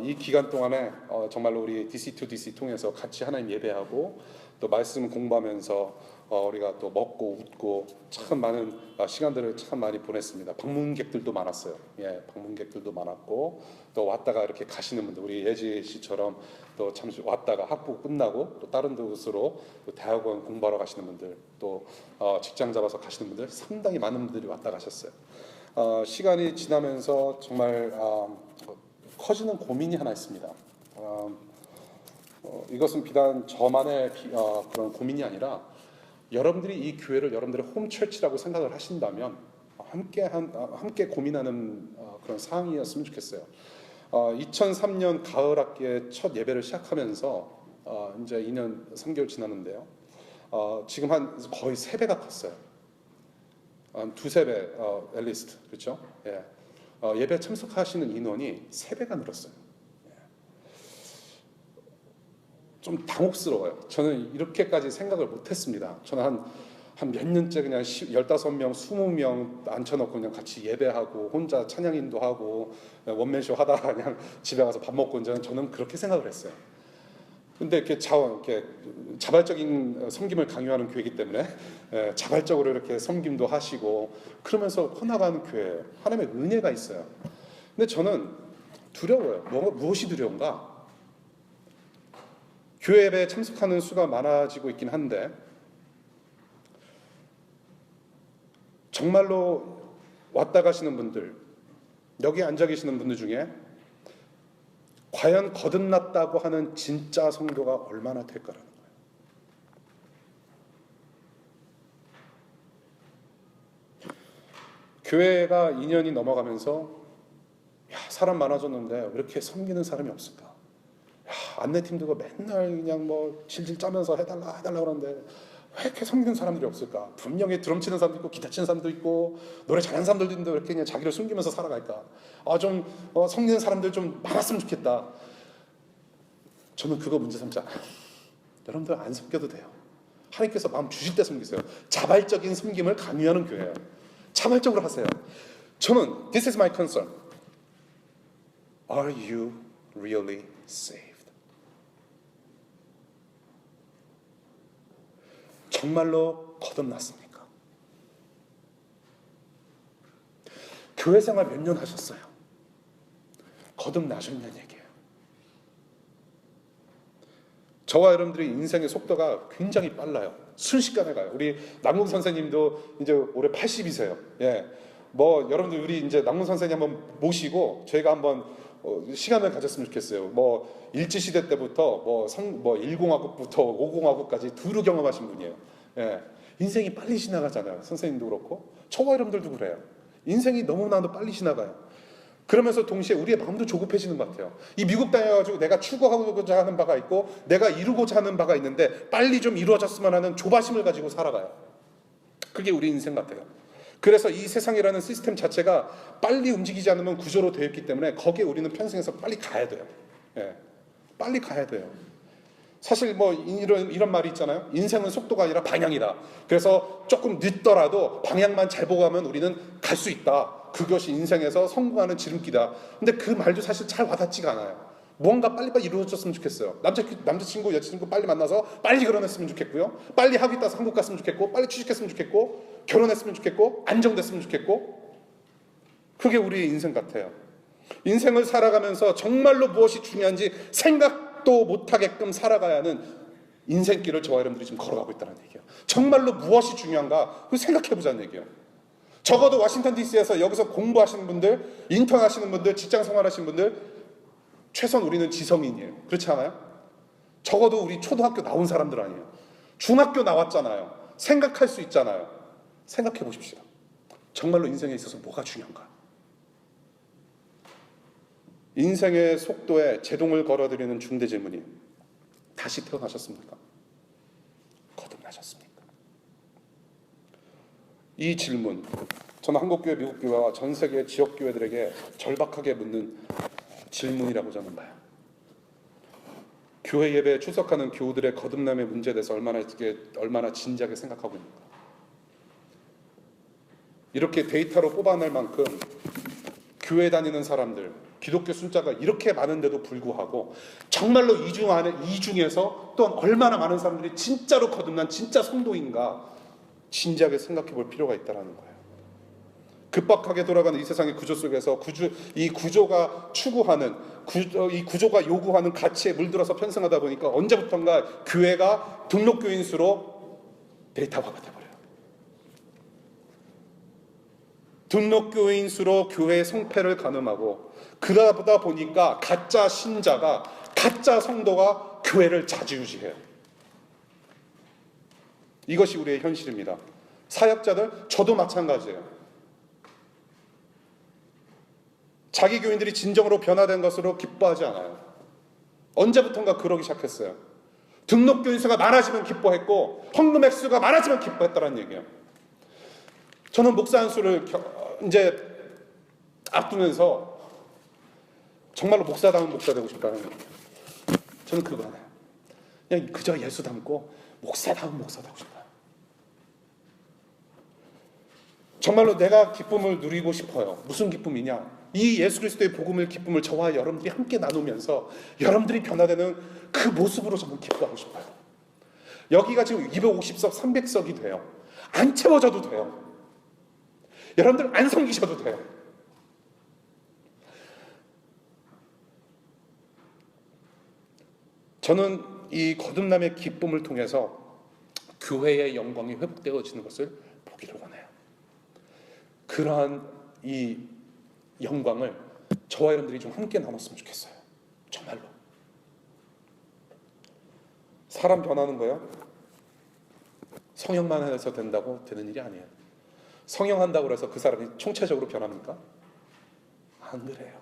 이 기간 동안에 정말로 우리 DC2DC 통해서 같이 하나님 예배하고 또 말씀 공부하면서 우리가 또 먹고 웃고 참 많은 시간들을 참 많이 보냈습니다. 방문객들도 많았어요. 예, 방문객들도 많았고 또 왔다가 이렇게 가시는 분들, 우리 예지 씨처럼 또 잠시 왔다가 학부 끝나고 또 다른 곳으로 또 대학원 공부하러 가시는 분들, 또 직장 잡아서 가시는 분들, 상당히 많은 분들이 왔다 가셨어요. 시간이 지나면서 정말 커지는 고민이 하나 있습니다. 이것은 비단 저만의 그런 고민이 아니라 여러분들이 이 교회를 여러분들의 홈처치라고 생각을 하신다면 함께 고민하는 그런 사항이었으면 좋겠어요. 2003년 가을 학기에 첫 예배를 시작하면서 이제 2년 3개월 지났는데요. 지금 한 거의 3배가 컸어요. 한 2~3배 앨리스트, 그렇죠? 예. 예배 참석하시는 인원이 3배가 늘었어요. 예. 좀 당혹스러워요. 저는 이렇게까지 생각을 못했습니다. 저는 한 몇 년째 그냥 15명, 20명 앉혀놓고 그냥 같이 예배하고 혼자 찬양인도 하고 원맨쇼 하다가 그냥 집에 가서 밥 먹고 이제 저는 그렇게 생각을 했어요. 근데 이렇게 자발적인 섬김을 강요하는 교회이기 때문에 자발적으로 이렇게 섬김도 하시고 그러면서 커나가는 교회예요. 하나님의 은혜가 있어요. 근데 저는 두려워요. 무엇이 두려운가? 교회 예배에 참석하는 수가 많아지고 있긴 한데 정말로 왔다 가시는 분들, 여기 앉아 계시는 분들 중에 과연 거듭났다고 하는 진짜 성도가 얼마나 될까라는 거예요. 교회가 2년이 넘어가면서 사람 많아졌는데 왜 이렇게 섬기는 사람이 없을까? 안내팀도 맨날 그냥 뭐 질질 짜면서 해달라 그러는데 왜 이렇게 섬기는 사람들이 없을까? 분명히 드럼 치는 사람도 있고 기타 치는 사람도 있고 노래 잘하는 사람들도 있는데 왜 이렇게 그냥 자기를 숨기면서 살아갈까? 섬기는 사람들 좀 많았으면 좋겠다. 저는 그거 문제 삼지 않아요. 여러분들 안 섬겨도 돼요. 하나님께서 마음 주실 때 섬기세요. 자발적인 섬김을 강요하는 교회예요. 자발적으로 하세요. 저는 This is my concern. Are you really saved? 정말로 거듭났습니까? 교회 생활 몇 년 하셨어요? 거듭나셨냐는 얘기예요. 저와 여러분들이 인생의 속도가 굉장히 빨라요. 순식간에 가요. 우리 남궁 선생님도 이제 올해 80이세요. 여러분들 우리 이제 남궁 선생님 한번 모시고 저희가 한번 시간을 가졌으면 좋겠어요. 일제시대 때부터 10화국부터 50화국까지 두루 경험하신 분이에요. 인생이 빨리 지나가잖아요. 선생님도 그렇고 저와 여러분들도 그래요. 인생이 너무나도 빨리 지나가요. 그러면서 동시에 우리의 마음도 조급해지는 것 같아요. 이 미국 다녀가지고 내가 추구하고자 하는 바가 있고 내가 이루고자 하는 바가 있는데 빨리 좀 이루어졌으면 하는 조바심을 가지고 살아가요. 그게 우리 인생 같아요. 그래서 이 세상이라는 시스템 자체가 빨리 움직이지 않으면 구조로 되어 있기 때문에 거기에 우리는 편승해서 빨리 가야 돼요. 빨리 가야 돼요. 사실 이런 말이 있잖아요. 인생은 속도가 아니라 방향이다. 그래서 조금 늦더라도 방향만 잘 보고 가면 우리는 갈 수 있다. 그것이 인생에서 성공하는 지름길이다. 근데 그 말도 사실 잘 와닿지가 않아요. 뭔가 빨리빨리 이루어졌으면 좋겠어요. 남자친구, 여자친구 빨리 만나서 빨리 결혼했으면 좋겠고요. 빨리 학위 따서 한국 갔으면 좋겠고, 빨리 취직했으면 좋겠고, 결혼했으면 좋겠고, 안정됐으면 좋겠고. 그게 우리의 인생 같아요. 인생을 살아가면서 정말로 무엇이 중요한지 생각도 못하게끔 살아가야 하는 인생길을 저와 여러분들이 지금 걸어가고 있다는 얘기예요. 정말로 무엇이 중요한가? 그걸 생각해보자는 얘기예요. 적어도 워싱턴 DC에서 여기서 공부하시는 분들, 인턴 하시는 분들, 직장 생활하시는 분들 최소한 우리는 지성인이에요. 그렇지 않아요? 적어도 우리 초등학교 나온 사람들 아니에요. 중학교 나왔잖아요. 생각할 수 있잖아요. 생각해 보십시오. 정말로 인생에 있어서 뭐가 중요한가? 인생의 속도에 제동을 걸어드리는 중대 질문이 다시 태어나셨습니까? 거듭나셨습니까? 이 질문, 저는 한국교회, 미국교회와 전 세계 지역교회들에게 절박하게 묻는 질문이라고 저는 봐요. 교회 예배에 출석하는 교우들의 거듭남의 문제에 대해서 얼마나 진지하게 생각하고 있는가. 이렇게 데이터로 뽑아낼 만큼 교회 다니는 사람들, 기독교 숫자가 이렇게 많은데도 불구하고 정말로 이 중에서 또한 얼마나 많은 사람들이 진짜로 거듭난 진짜 성도인가 진지하게 생각해 볼 필요가 있다는 거예요. 급박하게 돌아가는 이 세상의 구조 속에서 이 구조가 추구하는 이 구조가 요구하는 가치에 물들어서 편승하다 보니까 언제부턴가 교회가 등록교인 수로 데이터화가 돼버려요. 등록교인 수로 교회의 성패를 가늠하고 그러다 보니까 가짜 신자가 가짜 성도가 교회를 좌지우지해요. 이것이 우리의 현실입니다. 사역자들, 저도 마찬가지예요. 자기 교인들이 진정으로 변화된 것으로 기뻐하지 않아요. 언제부턴가 그러기 시작했어요. 등록교인 수가 많아지면 기뻐했고 헌금 액수가 많아지면 기뻐했다는 얘기예요. 저는 목사 한 수를 이제 앞두면서 정말로 목사다운 목사 되고 싶다는 거예요. 저는 그거 하나요. 그냥 그저 예수 닮고 목사다운 목사 되고 싶어요. 정말로 내가 기쁨을 누리고 싶어요. 무슨 기쁨이냐? 이 예수 그리스도의 복음을 기쁨을 저와 여러분들이 함께 나누면서 여러분들이 변화되는 그 모습으로 저는 기뻐하고 싶어요. 여기가 지금 250석, 300석이 돼요. 안 채워져도 돼요. 여러분들 안 섬기셔도 돼요. 저는 이 거듭남의 기쁨을 통해서 교회의 영광이 회복되어지는 것을 보기를 원해요. 그러한 이 영광을 저와 여러분들이 좀 함께 나눴으면 좋겠어요. 정말로. 사람 변하는 거요? 성형만 해서 된다고 되는 일이 아니에요. 성형한다고 해서 그 사람이 총체적으로 변합니까? 안 그래요.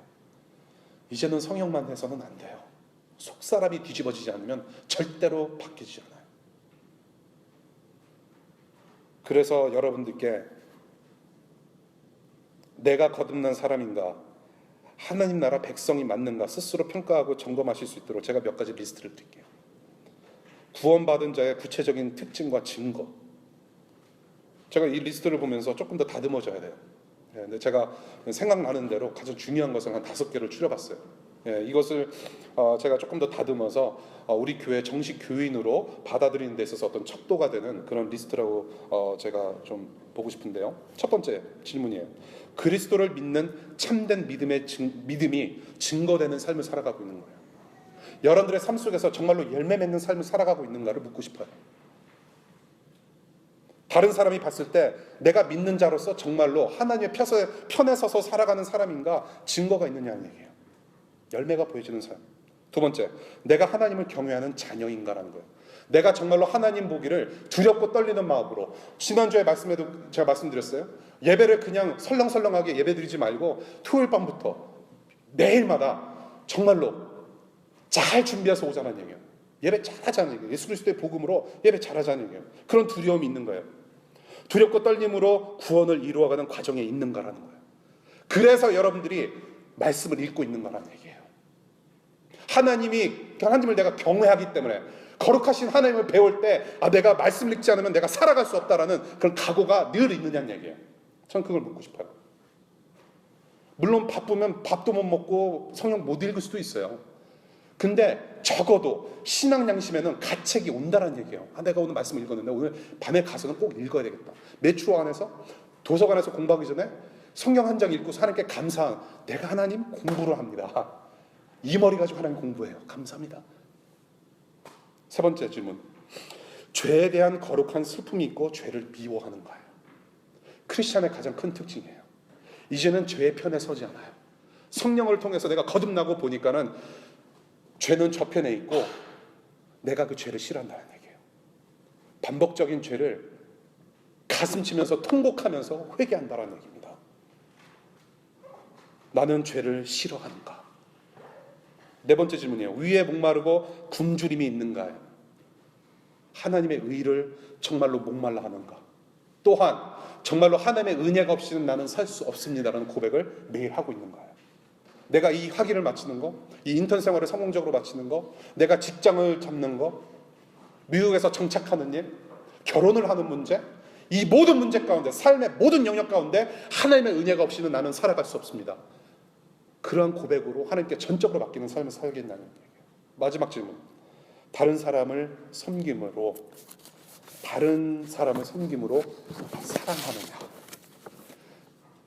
이제는 성형만 해서는 안 돼요. 속사람이 뒤집어지지 않으면 절대로 바뀌지 않아요. 그래서 여러분들께 내가 거듭난 사람인가, 하나님 나라 백성이 맞는가 스스로 평가하고 점검하실 수 있도록 제가 몇 가지 리스트를 드릴게요. 구원받은 자의 구체적인 특징과 증거. 제가 이 리스트를 보면서 조금 더 다듬어져야 돼요. 근데 제가 생각나는 대로 가장 중요한 것을 한 5개를 추려봤어요. 이것을 제가 조금 더 다듬어서 우리 교회 정식 교인으로 받아들이는 데 있어서 어떤 척도가 되는 그런 리스트라고 제가 좀 보고 싶은데요. 첫 번째 질문이에요. 그리스도를 믿는 참된 믿음이 증거되는 삶을 살아가고 있는 거예요. 여러분들의 삶 속에서 정말로 열매 맺는 삶을 살아가고 있는가를 묻고 싶어요. 다른 사람이 봤을 때 내가 믿는 자로서 정말로 하나님의 편에 서서 살아가는 사람인가 증거가 있느냐는 얘기예요. 열매가 보여지는 삶. 두 번째, 내가 하나님을 경외하는 자녀인가라는 거예요. 내가 정말로 하나님 보기를 두렵고 떨리는 마음으로, 지난주에 말씀에도 제가 말씀드렸어요. 예배를 그냥 설렁설렁하게 예배드리지 말고 토요일 밤부터 매일마다 정말로 잘 준비해서 오자는 얘기예요. 예배 잘하자는 얘기예요. 예수 그리스도의 복음으로 예배 잘하자는 얘기예요. 그런 두려움이 있는 거예요. 두렵고 떨림으로 구원을 이루어가는 과정에 있는가라는 거예요. 그래서 여러분들이 말씀을 읽고 있는 거라는 얘기예요. 하나님을 내가 경외하기 때문에, 거룩하신 하나님을 배울 때 내가 말씀을 읽지 않으면 내가 살아갈 수 없다라는 그런 각오가 늘 있느냐는 얘기예요. 전 그걸 묻고 싶어요. 물론 바쁘면 밥도 못 먹고 성경 못 읽을 수도 있어요. 근데 적어도 신앙 양심에는 가책이 온다는 얘기예요. 내가 오늘 말씀 읽었는데 오늘 밤에 가서는 꼭 읽어야 되겠다. 매추어 안에서 도서관에서 공부하기 전에 성경 한 장 읽고 하나님께 감사한, 내가 하나님 공부를 합니다. 이 머리 가지고 하나님 공부해요. 감사합니다. 세 번째 질문. 죄에 대한 거룩한 슬픔이 있고 죄를 미워하는 거예요. 크리스찬의 가장 큰 특징이에요. 이제는 죄의 편에 서지 않아요. 성령을 통해서 내가 거듭나고 보니까는 죄는 저편에 있고 내가 그 죄를 싫어한다는 얘기예요. 반복적인 죄를 가슴 치면서 통곡하면서 회개한다는 얘기입니다. 나는 죄를 싫어하는가? 네 번째 질문이에요. 위에 목마르고 굶주림이 있는가요? 하나님의 의를 정말로 목말라 하는가? 또한 정말로 하나님의 은혜가 없이는 나는 살 수 없습니다라는 고백을 매일 하고 있는가요? 내가 이 학위를 마치는 거, 이 인턴 생활을 성공적으로 마치는 거, 내가 직장을 잡는 거, 미국에서 정착하는 일, 결혼을 하는 문제, 이 모든 문제 가운데, 삶의 모든 영역 가운데 하나님의 은혜가 없이는 나는 살아갈 수 없습니다. 그러한 고백으로 하나님께 전적으로 맡기는 삶을 살겠다는 얘기예요. 마지막 질문. 다른 사람을 섬김으로 사랑하느냐?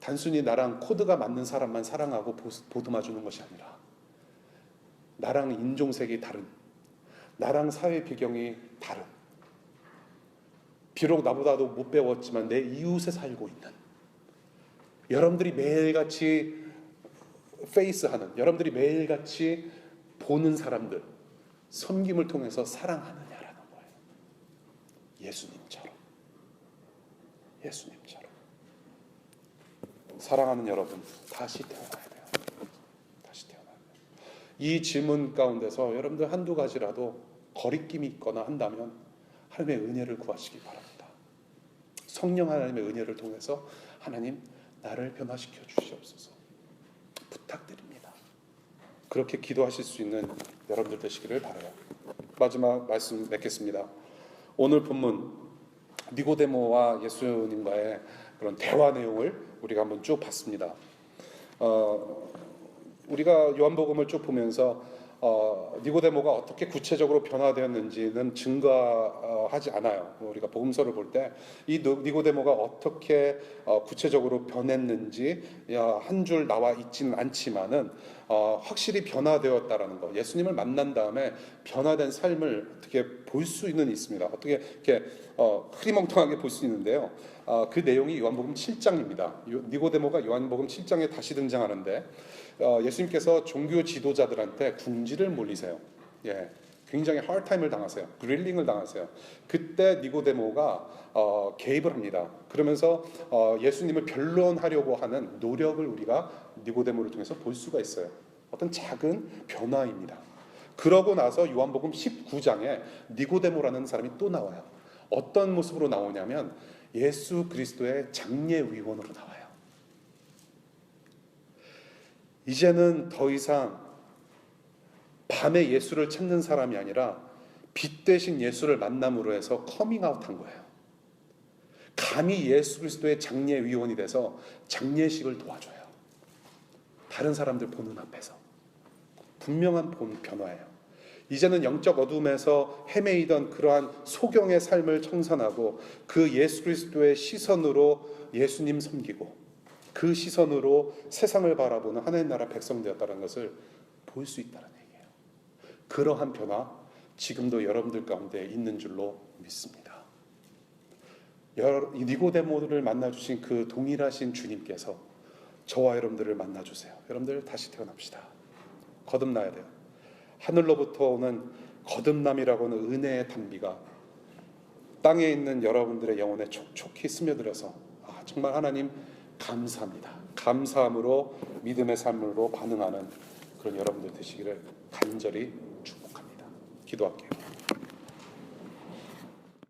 단순히 나랑 코드가 맞는 사람만 사랑하고 보듬어주는 것이 아니라 나랑 인종색이 다른, 나랑 사회 배경이 다른, 비록 나보다도 못 배웠지만 내 이웃에 살고 있는, 여러분들이 매일같이 페이스하는, 여러분들이 매일같이 보는 사람들 섬김을 통해서 사랑하느냐라는 거예요. 예수님처럼 사랑하는 여러분, 다시 태어나야 돼요. 다시 태어나야 돼요. 이 질문 가운데서 여러분들 한두 가지라도 거리낌이 있거나 한다면 하나님의 은혜를 구하시기 바랍니다. 성령 하나님의 은혜를 통해서 하나님 나를 변화시켜 주시옵소서 부탁드립니다. 그렇게 기도하실 수 있는 여러분들 되시기를 바라요. 마지막 말씀 맺겠습니다. 오늘 본문 니고데모와 예수님과의 그런 대화 내용을 우리가 한번 쭉 봤습니다. 우리가 요한복음을 쭉 보면서 니고데모가 어떻게 구체적으로 변화되었는지는 증거하지 않아요. 우리가 복음서를 볼 때 이 니고데모가 어떻게 구체적으로 변했는지 한 줄 나와 있지는 않지만은 확실히 변화되었다라는 거. 예수님을 만난 다음에 변화된 삶을 어떻게 볼 수는 있습니다. 어떻게 이렇게 흐리멍텅하게 볼 수 있는데요. 그 내용이 요한복음 7장입니다. 니고데모가 요한복음 7장에 다시 등장하는데 예수님께서 종교 지도자들한테 궁지를 몰리세요. 예, 굉장히 하드타임을 당하세요. 그릴링을 당하세요. 그때 니고데모가 개입을 합니다. 그러면서 예수님을 변론하려고 하는 노력을 우리가 니고데모를 통해서 볼 수가 있어요. 어떤 작은 변화입니다. 그러고 나서 요한복음 19장에 니고데모라는 사람이 또 나와요. 어떤 모습으로 나오냐면 예수 그리스도의 장례위원으로 나와요. 이제는 더 이상 밤에 예수를 찾는 사람이 아니라 빛 대신 예수를 만남으로 해서 커밍아웃한 거예요. 감히 예수 그리스도의 장례위원이 돼서 장례식을 도와줘요. 다른 사람들 보는 앞에서. 분명한 변화예요. 이제는 영적 어둠에서 헤매이던 그러한 소경의 삶을 청산하고 그 예수 그리스도의 시선으로 예수님 섬기고 그 시선으로 세상을 바라보는 하나님 나라 백성 되었다는 것을 볼 수 있다는 얘기예요. 그러한 변화 지금도 여러분들 가운데 있는 줄로 믿습니다. 니고데모를 만나주신 그 동일하신 주님께서 저와 여러분들을 만나주세요. 여러분들 다시 태어납시다. 거듭나야 돼요. 하늘로부터 오는 거듭남이라고는 은혜의 단비가 땅에 있는 여러분들의 영혼에 촉촉히 스며들어서 정말 하나님 감사합니다. 감사함으로 믿음의 삶으로 반응하는 그런 여러분들 되시기를 간절히 축복합니다. 기도할게요.